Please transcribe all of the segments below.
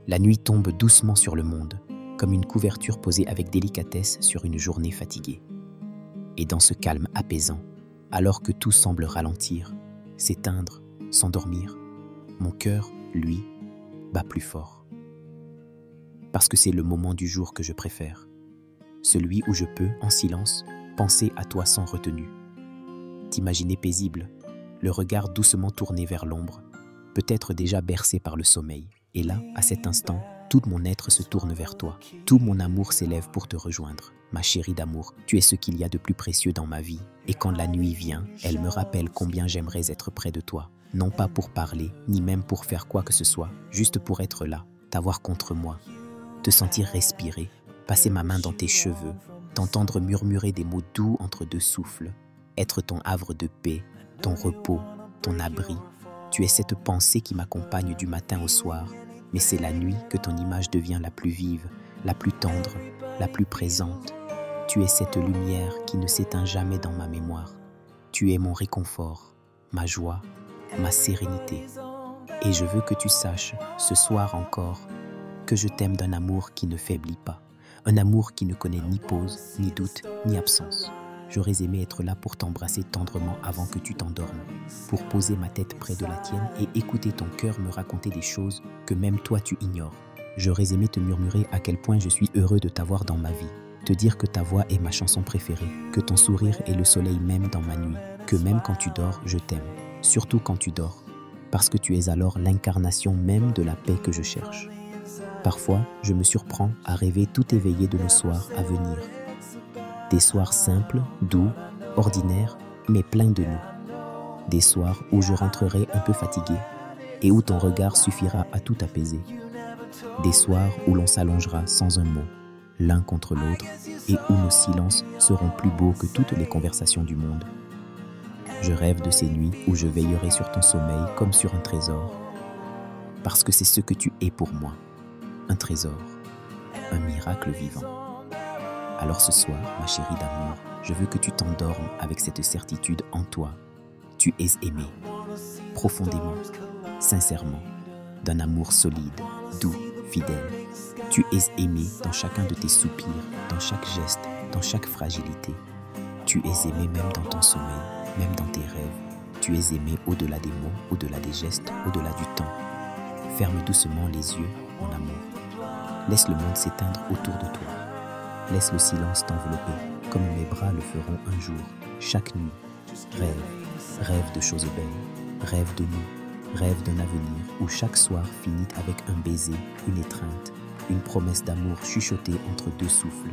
La nuit tombe doucement sur le monde, comme une couverture posée avec délicatesse sur une journée fatiguée. Et dans ce calme apaisant, alors que tout semble ralentir, s'éteindre, s'endormir, mon cœur, lui, bat plus fort. Parce que c'est le moment du jour que je préfère, celui où je peux, en silence, penser à toi sans retenue. T'imaginer paisible, le regard doucement tourné vers l'ombre, peut-être déjà bercé par le sommeil. Et là, à cet instant, tout mon être se tourne vers toi. Tout mon amour s'élève pour te rejoindre. Ma chérie d'amour, tu es ce qu'il y a de plus précieux dans ma vie. Et quand la nuit vient, elle me rappelle combien j'aimerais être près de toi. Non pas pour parler, ni même pour faire quoi que ce soit, juste pour être là, t'avoir contre moi, te sentir respirer, passer ma main dans tes cheveux, t'entendre murmurer des mots doux entre deux souffles, être ton havre de paix, ton repos, ton abri. Tu es cette pensée qui m'accompagne du matin au soir, mais c'est la nuit que ton image devient la plus vive, la plus tendre, la plus présente. Tu es cette lumière qui ne s'éteint jamais dans ma mémoire. Tu es mon réconfort, ma joie, ma sérénité. Et je veux que tu saches, ce soir encore, que je t'aime d'un amour qui ne faiblit pas, un amour qui ne connaît ni pause, ni doute, ni absence. J'aurais aimé être là pour t'embrasser tendrement avant que tu t'endormes, pour poser ma tête près de la tienne et écouter ton cœur me raconter des choses que même toi tu ignores. J'aurais aimé te murmurer à quel point je suis heureux de t'avoir dans ma vie, te dire que ta voix est ma chanson préférée, que ton sourire est le soleil même dans ma nuit, que même quand tu dors, je t'aime, surtout quand tu dors, parce que tu es alors l'incarnation même de la paix que je cherche. Parfois, je me surprends à rêver tout éveillé de nos soirs à venir. Des soirs simples, doux, ordinaires, mais pleins de nous. Des soirs où je rentrerai un peu fatigué et où ton regard suffira à tout apaiser. Des soirs où l'on s'allongera sans un mot, l'un contre l'autre, et où nos silences seront plus beaux que toutes les conversations du monde. Je rêve de ces nuits où je veillerai sur ton sommeil comme sur un trésor, parce que c'est ce que tu es pour moi, un trésor, un miracle vivant. Alors ce soir, ma chérie d'amour, je veux que tu t'endormes avec cette certitude en toi. Tu es aimée, profondément, sincèrement, d'un amour solide, doux, fidèle. Tu es aimée dans chacun de tes soupirs, dans chaque geste, dans chaque fragilité. Tu es aimée même dans ton sommeil, même dans tes rêves. Tu es aimée au-delà des mots, au-delà des gestes, au-delà du temps. Ferme doucement les yeux, mon amour. Laisse le monde s'éteindre autour de toi. Laisse le silence t'envelopper, comme mes bras le feront un jour, chaque nuit. Rêve, rêve de choses belles, rêve de nous, rêve d'un avenir où chaque soir finit avec un baiser, une étreinte, une promesse d'amour chuchotée entre deux souffles.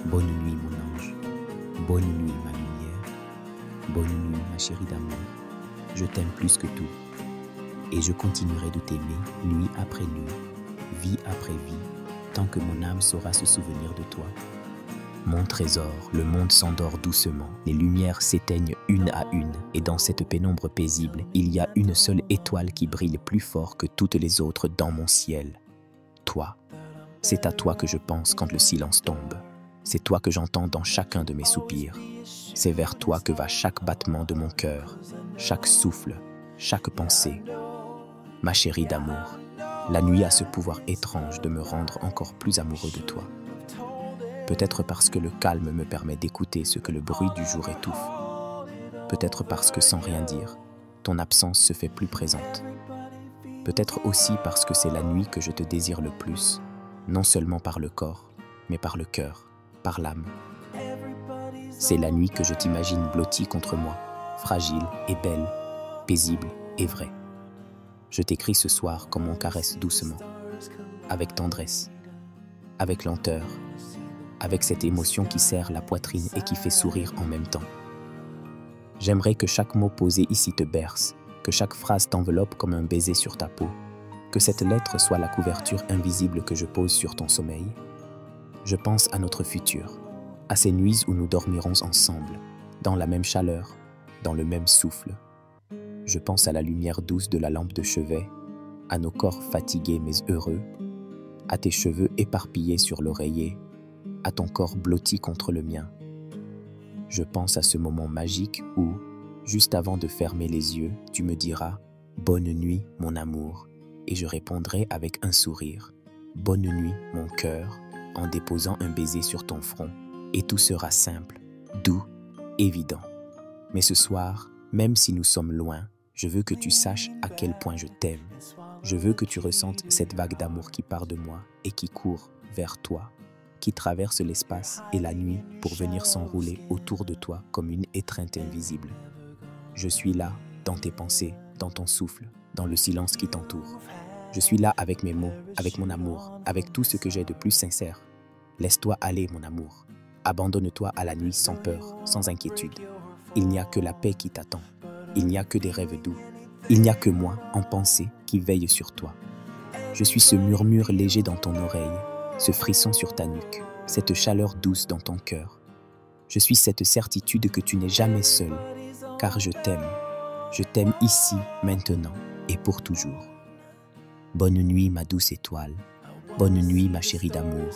Bonne nuit, mon ange. Bonne nuit, ma lumière. Bonne nuit, ma chérie d'amour. Je t'aime plus que tout. Et je continuerai de t'aimer nuit après nuit, vie après vie, tant que mon âme saura se souvenir de toi. Mon trésor, le monde s'endort doucement, les lumières s'éteignent une à une, et dans cette pénombre paisible, il y a une seule étoile qui brille plus fort que toutes les autres dans mon ciel. Toi. C'est à toi que je pense quand le silence tombe. C'est toi que j'entends dans chacun de mes soupirs. C'est vers toi que va chaque battement de mon cœur, chaque souffle, chaque pensée. Ma chérie d'amour, la nuit a ce pouvoir étrange de me rendre encore plus amoureux de toi. Peut-être parce que le calme me permet d'écouter ce que le bruit du jour étouffe. Peut-être parce que sans rien dire, ton absence se fait plus présente. Peut-être aussi parce que c'est la nuit que je te désire le plus, non seulement par le corps, mais par le cœur, par l'âme. C'est la nuit que je t'imagine blottie contre moi, fragile et belle, paisible et vraie. Je t'écris ce soir comme on caresse doucement, avec tendresse, avec lenteur, avec cette émotion qui serre la poitrine et qui fait sourire en même temps. J'aimerais que chaque mot posé ici te berce, que chaque phrase t'enveloppe comme un baiser sur ta peau, que cette lettre soit la couverture invisible que je pose sur ton sommeil. Je pense à notre futur, à ces nuits où nous dormirons ensemble, dans la même chaleur, dans le même souffle. Je pense à la lumière douce de la lampe de chevet, à nos corps fatigués mais heureux, à tes cheveux éparpillés sur l'oreiller, à ton corps blotti contre le mien. Je pense à ce moment magique où, juste avant de fermer les yeux, tu me diras « Bonne nuit, mon amour » et je répondrai avec un sourire bonne nuit, mon cœur, en déposant un baiser sur ton front, et tout sera simple, doux, évident. Mais ce soir, même si nous sommes loin, je veux que tu saches à quel point je t'aime. Je veux que tu ressentes cette vague d'amour qui part de moi et qui court vers toi, qui traverse l'espace et la nuit pour venir s'enrouler autour de toi comme une étreinte invisible. Je suis là, dans tes pensées, dans ton souffle, dans le silence qui t'entoure. Je suis là avec mes mots, avec mon amour, avec tout ce que j'ai de plus sincère. Laisse-toi aller, mon amour. Abandonne-toi à la nuit sans peur, sans inquiétude. Il n'y a que la paix qui t'attend. Il n'y a que des rêves doux. Il n'y a que moi, en pensée, qui veille sur toi. Je suis ce murmure léger dans ton oreille, ce frisson sur ta nuque, cette chaleur douce dans ton cœur. Je suis cette certitude que tu n'es jamais seul, car je t'aime. Je t'aime ici, maintenant et pour toujours. Bonne nuit, ma douce étoile. Bonne nuit, ma chérie d'amour.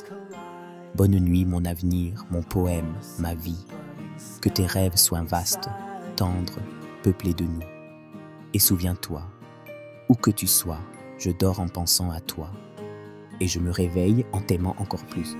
Bonne nuit, mon avenir, mon poème, ma vie. Que tes rêves soient vastes, tendres, peuplés de nous. Et souviens-toi, où que tu sois, je dors en pensant à toi. Et je me réveille en t'aimant encore plus.